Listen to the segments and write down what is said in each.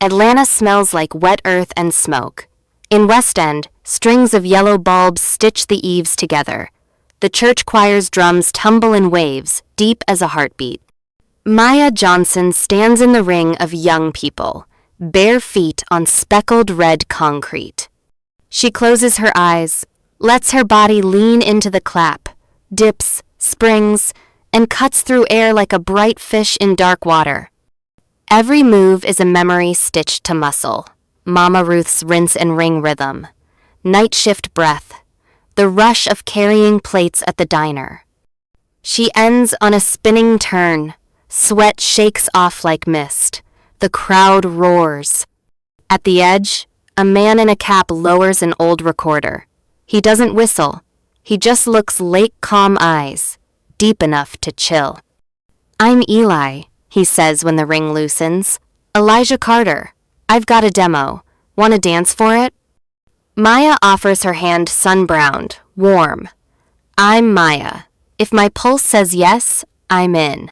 Atlanta smells like wet earth and smoke. In West End, strings of yellow bulbs stitch the eaves together. The church choir's drums tumble in waves, deep as a heartbeat. Maya Johnson stands in the ring of young people, bare feet on speckled red concrete. She closes her eyes, lets her body lean into the clap, dips, springs, and cuts through air like a bright fish in dark water. Every move is a memory stitched to muscle. Mama Ruth's rinse and ring rhythm, night shift breath, the rush of carrying plates at the diner. She ends on a spinning turn. Sweat shakes off like mist. The crowd roars. At the edge, a man in a cap lowers an old recorder. He doesn't whistle. He just looks lake calm eyes, deep enough to chill. "I'm Eli," he says when the ring loosens. "Elijah Carter. I've got a demo. Want to dance for it?" Maya offers her hand sun-browned, warm. "I'm Maya. If my pulse says yes, I'm in."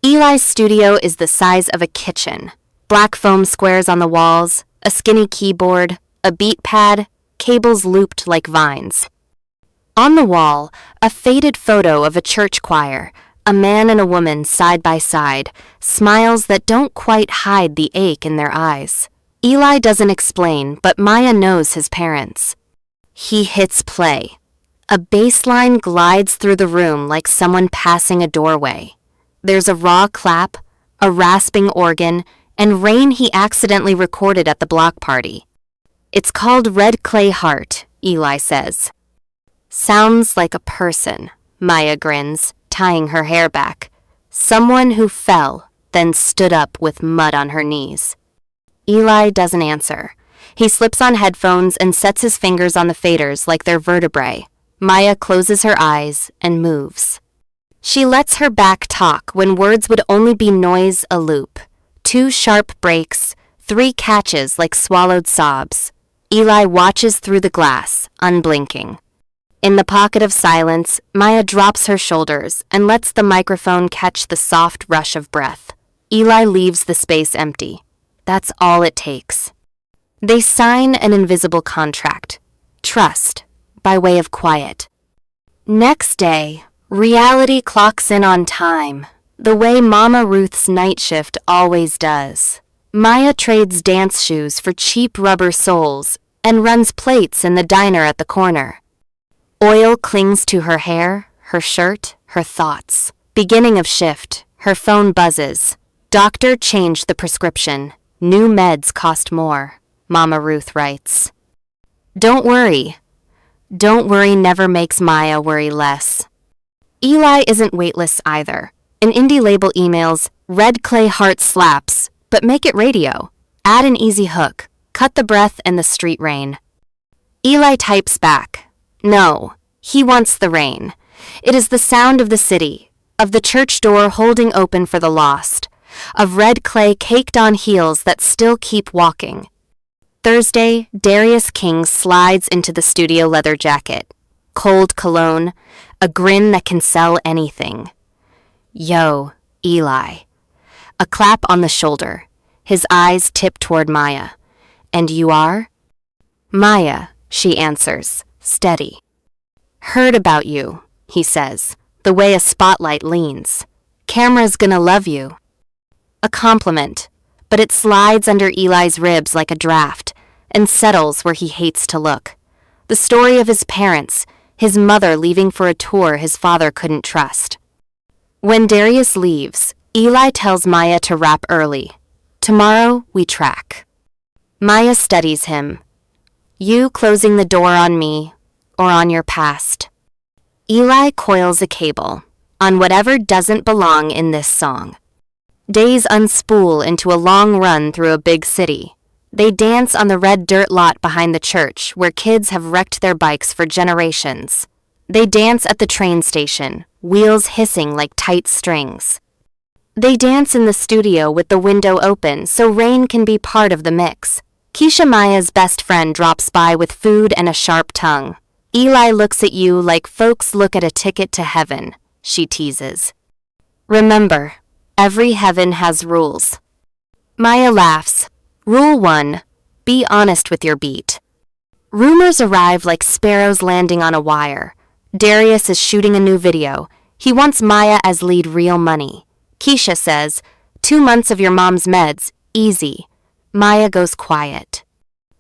Eli's studio is the size of a kitchen. Black foam squares on the walls, a skinny keyboard, a beat pad, cables looped like vines. On the wall, a faded photo of a church choir, a man and a woman side by side, smiles that don't quite hide the ache in their eyes. Eli doesn't explain, but Maya knows his parents. He hits play. A bass line glides through the room like someone passing a doorway. There's a raw clap, a rasping organ, and rain he accidentally recorded at the block party. "It's called Red Clay Heart," Eli says. "Sounds like a person," Maya grins, tying her hair back. "Someone who fell, then stood up with mud on her knees." Eli doesn't answer. He slips on headphones and sets his fingers on the faders like they're vertebrae. Maya closes her eyes and moves. She lets her back talk when words would only be noise a loop. 2 sharp breaks, 3 catches like swallowed sobs. Eli watches through the glass, unblinking. In the pocket of silence, Maya drops her shoulders and lets the microphone catch the soft rush of breath. Eli leaves the space empty. That's all it takes. They sign an invisible contract. Trust, by way of quiet. Next day, reality clocks in on time, the way Mama Ruth's night shift always does. Maya trades dance shoes for cheap rubber soles and runs plates in the diner at the corner. Oil clings to her hair, her shirt, her thoughts. Beginning of shift, her phone buzzes. "Doctor changed the prescription. New meds cost more," Mama Ruth writes. Don't worry. Don't worry never makes Maya worry less. Eli isn't weightless either. An indie label emails, "Red Clay Heart slaps, but make it radio. Add an easy hook. Cut the breath and the street rain." Eli types back, "No, he wants the rain. It is the sound of the city, of the church door holding open for the lost, of red clay caked on heels that still keep walking." Thursday, Darius King slides into the studio leather jacket. Cold cologne, a grin that can sell anything. "Yo, Eli." A clap on the shoulder. His eyes tip toward Maya. "And you are?" "Maya," she answers, steady. "Heard about you," he says, the way a spotlight leans. "Camera's gonna love you." A compliment, but it slides under Eli's ribs like a draft and settles where he hates to look. The story of his parents, his mother leaving for a tour his father couldn't trust. When Darius leaves, Eli tells Maya to wrap early. "Tomorrow, we track." Maya studies him. "You closing the door on me, or on your past?" Eli coils a cable on whatever doesn't belong in this song. Days unspool into a long run through a big city. They dance on the red dirt lot behind the church where kids have wrecked their bikes for generations. They dance at the train station, wheels hissing like tight strings. They dance in the studio with the window open so rain can be part of the mix. Keisha Maya's best friend drops by with food and a sharp tongue. "Eli looks at you like folks look at a ticket to heaven," she teases. "Remember, every heaven has rules." Maya laughs. Rule 1. Be honest with your beat. Rumors arrive like sparrows landing on a wire. Darius is shooting a new video. He wants Maya as lead Real Money. Keisha says, 2 months of your mom's meds, easy. Maya goes quiet.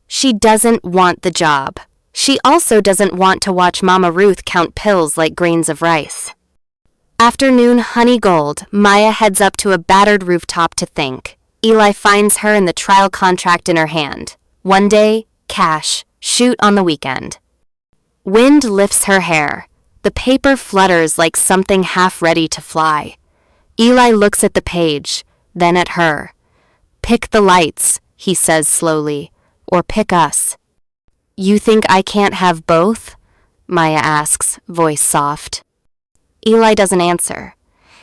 She doesn't want the job. She also doesn't want to watch Mama Ruth count pills like grains of rice. Afternoon honey gold, Maya heads up to a battered rooftop to think. Eli finds her and the trial contract in her hand. One day, cash, shoot on the weekend. Wind lifts her hair. The paper flutters like something half ready to fly. Eli looks at the page, then at her. Pick the lights, he says slowly, or pick us. You think I can't have both? Maya asks, voice soft. Eli doesn't answer.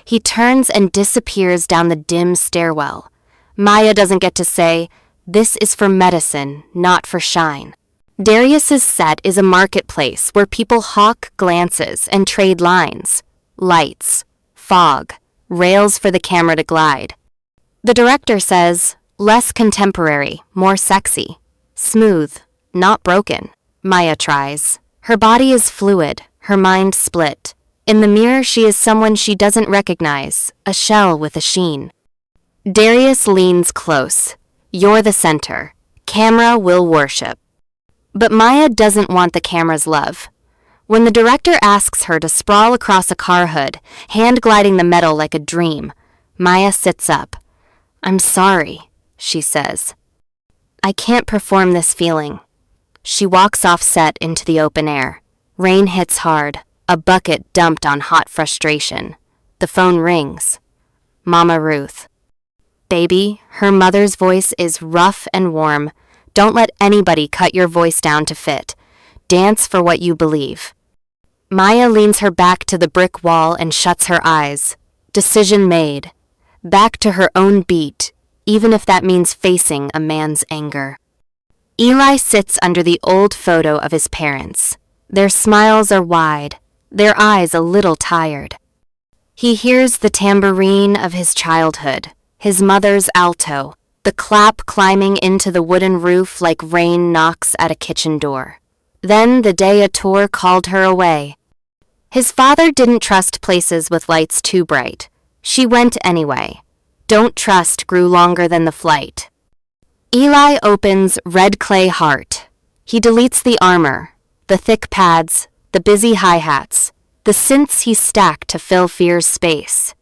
He turns and disappears down the dim stairwell. Maya doesn't get to say, this is for medicine, not for shine. Darius's set is a marketplace where people hawk glances and trade lines. Lights, fog, rails for the camera to glide. The director says, less contemporary, more sexy. Smooth, not broken. Maya tries. Her body is fluid, her mind split. In the mirror she is someone she doesn't recognize, a shell with a sheen. Darius leans close. You're the center. Camera will worship. But Maya doesn't want the camera's love. When the director asks her to sprawl across a car hood, hand gliding the metal like a dream, Maya sits up. I'm sorry, she says. I can't perform this feeling. She walks off set into the open air. Rain hits hard, a bucket dumped on hot frustration. The phone rings. Mama Ruth. Baby, her mother's voice is rough and warm. Don't let anybody cut your voice down to fit. Dance for what you believe. Maya leans her back to the brick wall and shuts her eyes. Decision made. Back to her own beat, even if that means facing a man's anger. Eli sits under the old photo of his parents. Their smiles are wide, their eyes a little tired. He hears the tambourine of his childhood, his mother's alto, the clap climbing into the wooden roof like rain knocks at a kitchen door. Then the day a tour called her away. His father didn't trust places with lights too bright. She went anyway. Don't trust grew longer than the flight. Eli opens Red Clay Heart. He deletes the armor, the thick pads, the busy hi-hats, the synths he stacked to fill fear's space.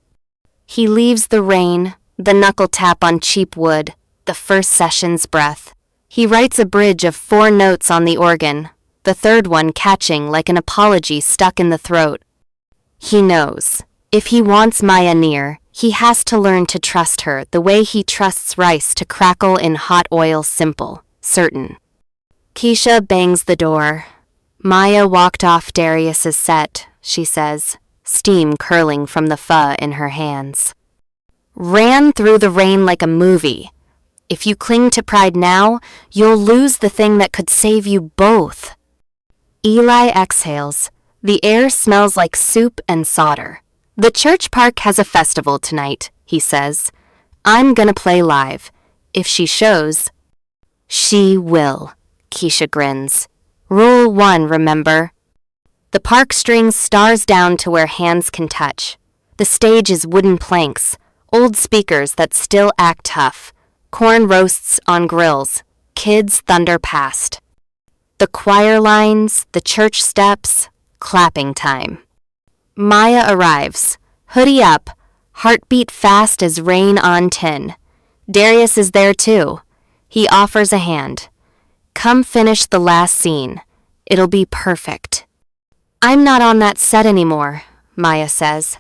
He leaves the rain, the knuckle tap on cheap wood, the first session's breath. He writes a bridge of 4 notes on the organ, the third one catching like an apology stuck in the throat. He knows. If he wants Maya near, he has to learn to trust her the way he trusts rice to crackle in hot oil, simple, certain. Keisha bangs the door. Maya walked off Darius's set, she says, steam curling from the pho in her hands. Ran through the rain like a movie. If you cling to pride now, you'll lose the thing that could save you both. Eli exhales. The air smells like soup and solder. The church park has a festival tonight, he says. I'm gonna play live. If she shows, she will, Keisha grins. Rule 1, remember? The park strings stars down to where hands can touch. The stage is wooden planks, old speakers that still act tough, corn roasts on grills, kids thunder past. The choir lines, the church steps, clapping time. Maya arrives, hoodie up, heartbeat fast as rain on tin. Darius is there too. He offers a hand. Come finish the last scene. It'll be perfect. I'm not on that set anymore, Maya says.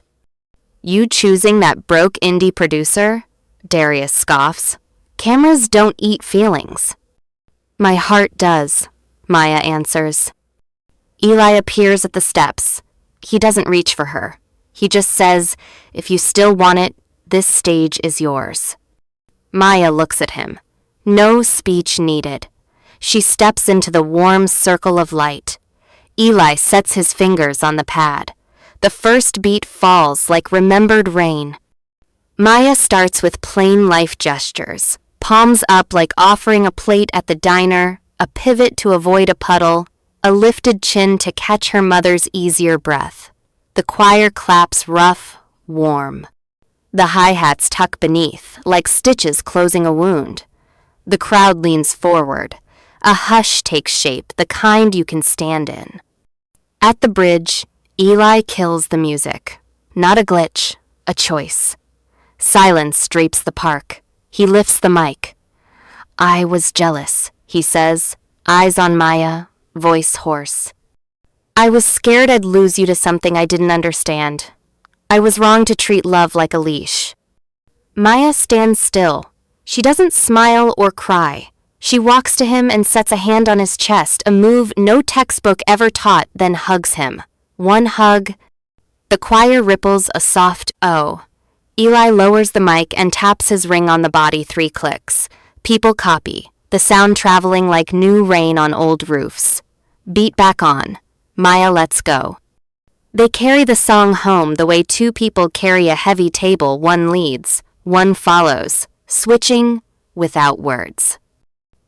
You choosing that broke indie producer? Darius scoffs. Cameras don't eat feelings. My heart does, Maya answers. Eli appears at the steps. He doesn't reach for her. He just says, if you still want it, this stage is yours. Maya looks at him. No speech needed. She steps into the warm circle of light. Eli sets his fingers on the pad. The first beat falls like remembered rain. Maya starts with plain life gestures. palms up like offering a plate at the diner, a pivot to avoid a puddle, a lifted chin to catch her mother's easier breath. The choir claps rough, warm. The hi-hats tuck beneath, like stitches closing a wound. The crowd leans forward. A hush takes shape, the kind you can stand in. At the bridge, Eli kills the music. Not a glitch, a choice. Silence drapes the park. He lifts the mic. "I was jealous," he says, eyes on Maya, voice hoarse. "I was scared I'd lose you to something I didn't understand. I was wrong to treat love like a leash." Maya stands still. She doesn't smile or cry. She walks to him and sets a hand on his chest, a move no textbook ever taught, then hugs him. One hug. The choir ripples a soft "oh." Eli lowers the mic and taps his ring on the body 3 clicks. People copy, the sound traveling like new rain on old roofs. Beat back on. Maya lets go. They carry the song home the way 2 people carry a heavy table. One leads, one follows, switching without words.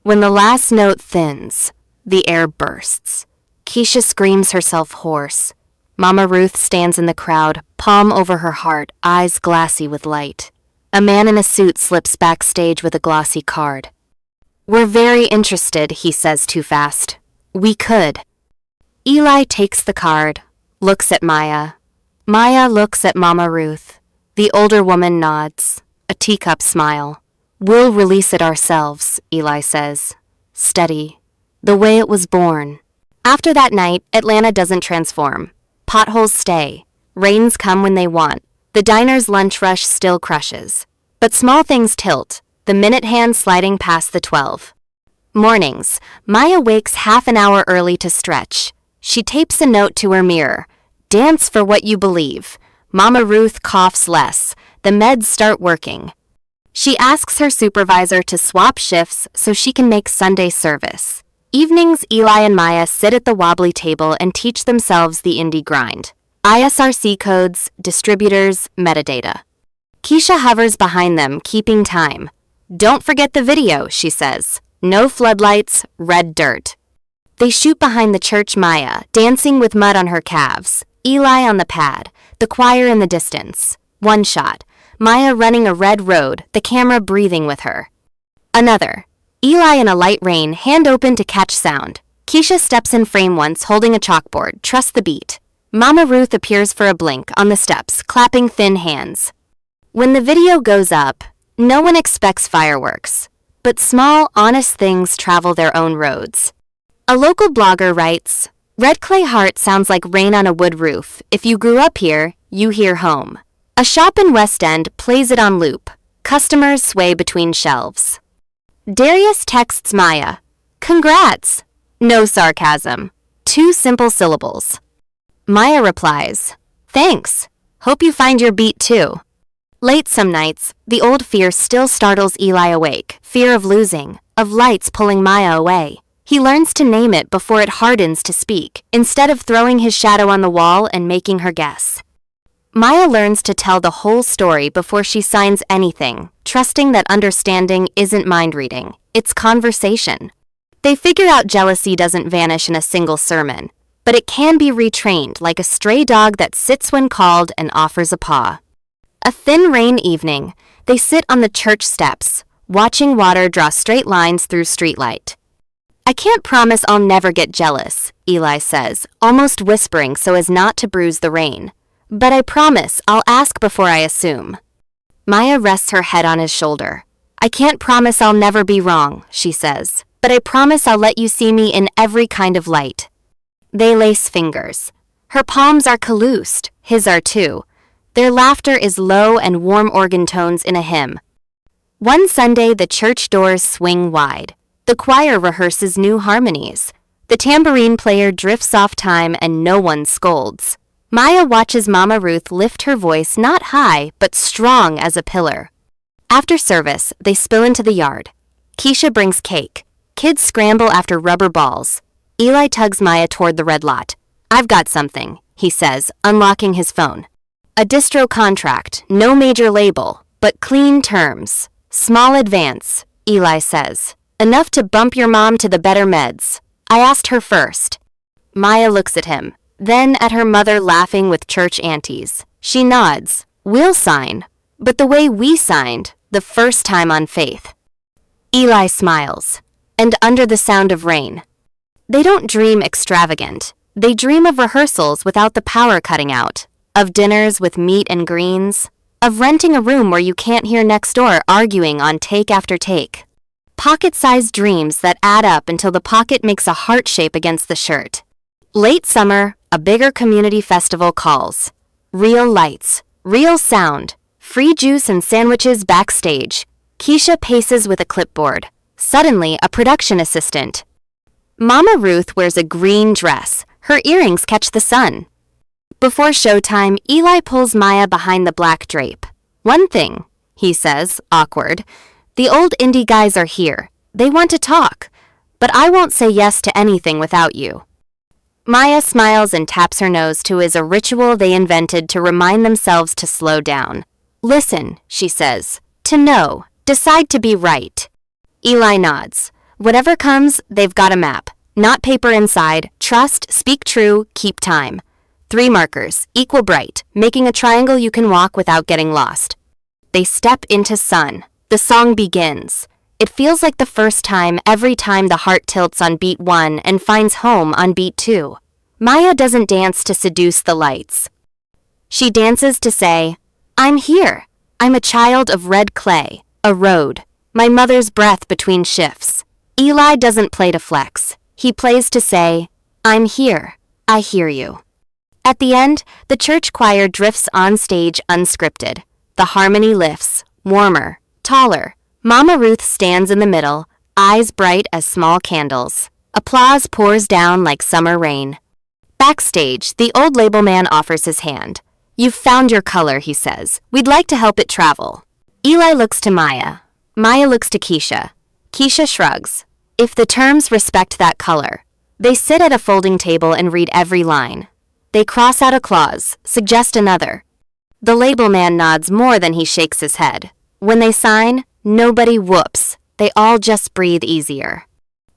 When the last note thins, the air bursts. Keisha screams herself hoarse. Mama Ruth stands in the crowd, palm over her heart, eyes glassy with light. A man in a suit slips backstage with a glossy card. "We're very interested," he says too fast. "We could." Eli takes the card, looks at Maya. Maya looks at Mama Ruth. The older woman nods, a teacup smile. "We'll release it ourselves," Eli says. Steady. The way it was born. After that night, Atlanta doesn't transform. Potholes stay. Rains come when they want. The diner's lunch rush still crushes. But small things tilt, the minute hand sliding past the 12. Mornings, Maya wakes half an hour early to stretch. She tapes a note to her mirror. "Dance for what you believe." Mama Ruth coughs less. The meds start working. She asks her supervisor to swap shifts so she can make Sunday service. Evenings, Eli and Maya sit at the wobbly table and teach themselves the indie grind. ISRC codes, distributors, metadata. Keisha hovers behind them, keeping time. "Don't forget the video," she says. "No floodlights, red dirt." They shoot behind the church. Maya, dancing with mud on her calves. Eli on the pad, the choir in the distance. One shot. Maya running a red road, the camera breathing with her. Another. Eli in a light rain, hand open to catch sound. Keisha steps in frame once, holding a chalkboard. Trust the beat. Mama Ruth appears for a blink on the steps, clapping thin hands. When the video goes up, no one expects fireworks. But small, honest things travel their own roads. A local blogger writes, "Red clay heart sounds like rain on a wood roof. If you grew up here, you hear home." A shop in West End plays it on loop. Customers sway between shelves. Darius texts Maya, "Congrats." No sarcasm. 2 simple syllables. Maya replies, "Thanks. Hope you find your beat too." Late some nights, the old fear still startles Eli awake. Fear of losing, of lights pulling Maya away. He learns to name it before it hardens to speak, instead of throwing his shadow on the wall and making her guess. Maya learns to tell the whole story before she signs anything, trusting that understanding isn't mind reading, it's conversation. They figure out jealousy doesn't vanish in a single sermon, but it can be retrained like a stray dog that sits when called and offers a paw. A thin rain evening, they sit on the church steps, watching water draw straight lines through streetlight. "I can't promise I'll never get jealous," Eli says, almost whispering so as not to bruise the rain. "But I promise I'll ask before I assume." Maya rests her head on his shoulder. "I can't promise I'll never be wrong," she says, "but I promise I'll let you see me in every kind of light." They lace fingers. Her palms are colloosed, his are too. Their laughter is low and warm organ tones in a hymn. One Sunday, the church doors swing wide. The choir rehearses new harmonies. The tambourine player drifts off time and no one scolds. Maya watches Mama Ruth lift her voice not high, but strong as a pillar. After service, they spill into the yard. Keisha brings cake. Kids scramble after rubber balls. Eli tugs Maya toward the red lot. "I've got something," he says, unlocking his phone. A distro contract, no major label, but clean terms. Small advance, Eli says. Enough to bump your mom to the better meds. I asked her first. Maya looks at him, then at her mother laughing with church aunties. She nods. We'll sign. But the way we signed, the first time on faith. Eli smiles. And under the sound of rain. They don't dream extravagant. They dream of rehearsals without the power cutting out, of dinners with meat and greens, of renting a room where you can't hear next door arguing on take after take. Pocket-sized dreams that add up until the pocket makes a heart shape against the shirt. Late summer, a bigger community festival calls. Real lights, real sound, free juice and sandwiches backstage. Keisha paces with a clipboard. Suddenly, a production assistant. Mama Ruth wears a green dress. Her earrings catch the sun. Before showtime, Eli pulls Maya behind the black drape. One thing, he says, awkward. The old indie guys are here. They want to talk. But I won't say yes to anything without you. Maya smiles and taps her nose to a ritual they invented to remind themselves to slow down. Listen, she says. To know. Decide to be right. Eli nods. Whatever comes, they've got a map. Not paper inside. Trust, speak true, keep time. 3 markers, equal bright, making a triangle you can walk without getting lost. They step into sun. The song begins. It feels like the first time every time the heart tilts on beat 1 and finds home on beat 2. Maya doesn't dance to seduce the lights. She dances to say, I'm here. I'm a child of red clay, a road, my mother's breath between shifts. Eli doesn't play to flex. He plays to say, I'm here. I hear you. At the end, the church choir drifts on stage unscripted. The harmony lifts, warmer, taller. Mama Ruth stands in the middle, eyes bright as small candles. Applause pours down like summer rain. Backstage, the old label man offers his hand. You've found your color, he says. We'd like to help it travel. Eli looks to Maya. Maya looks to Keisha. Keisha shrugs. If the terms respect that color. They sit at a folding table and read every line. They cross out a clause, suggest another. The label man nods more than he shakes his head. When they sign, nobody whoops. They all just breathe easier.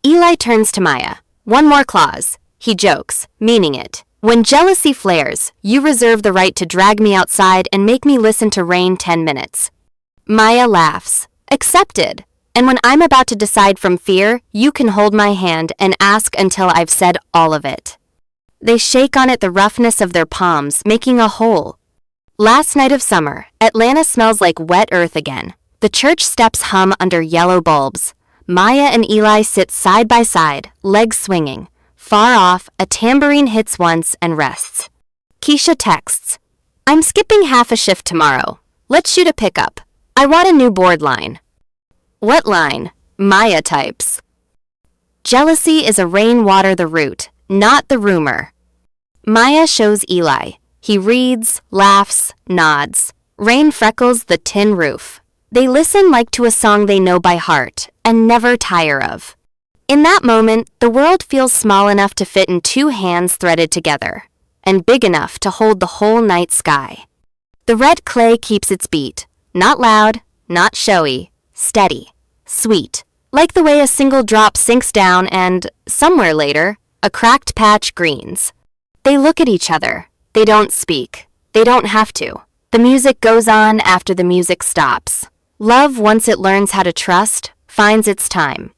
Eli turns to Maya. One more clause. He jokes, meaning it. When jealousy flares, you reserve the right to drag me outside and make me listen to rain 10 minutes. Maya laughs. Accepted. And when I'm about to decide from fear, you can hold my hand and ask until I've said all of it. They shake on it the roughness of their palms, making a hole. Last night of summer, Atlanta smells like wet earth again. The church steps hum under yellow bulbs. Maya and Eli sit side by side, legs swinging. Far off, a tambourine hits once and rests. Keisha texts, I'm skipping half a shift tomorrow. Let's shoot a pickup. I want a new board line. What line? Maya types. Jealousy is a rainwater the root, not the rumor. Maya shows Eli. He reads, laughs, nods. Rain freckles the tin roof. They listen like to a song they know by heart and never tire of. In that moment, the world feels small enough to fit in 2 hands threaded together, and big enough to hold the whole night sky. The red clay keeps its beat, not loud, not showy, steady, sweet, like the way a single drop sinks down and, somewhere later, a cracked patch greens. They look at each other. They don't speak. They don't have to. The music goes on after the music stops. Love, once it learns how to trust, finds its time.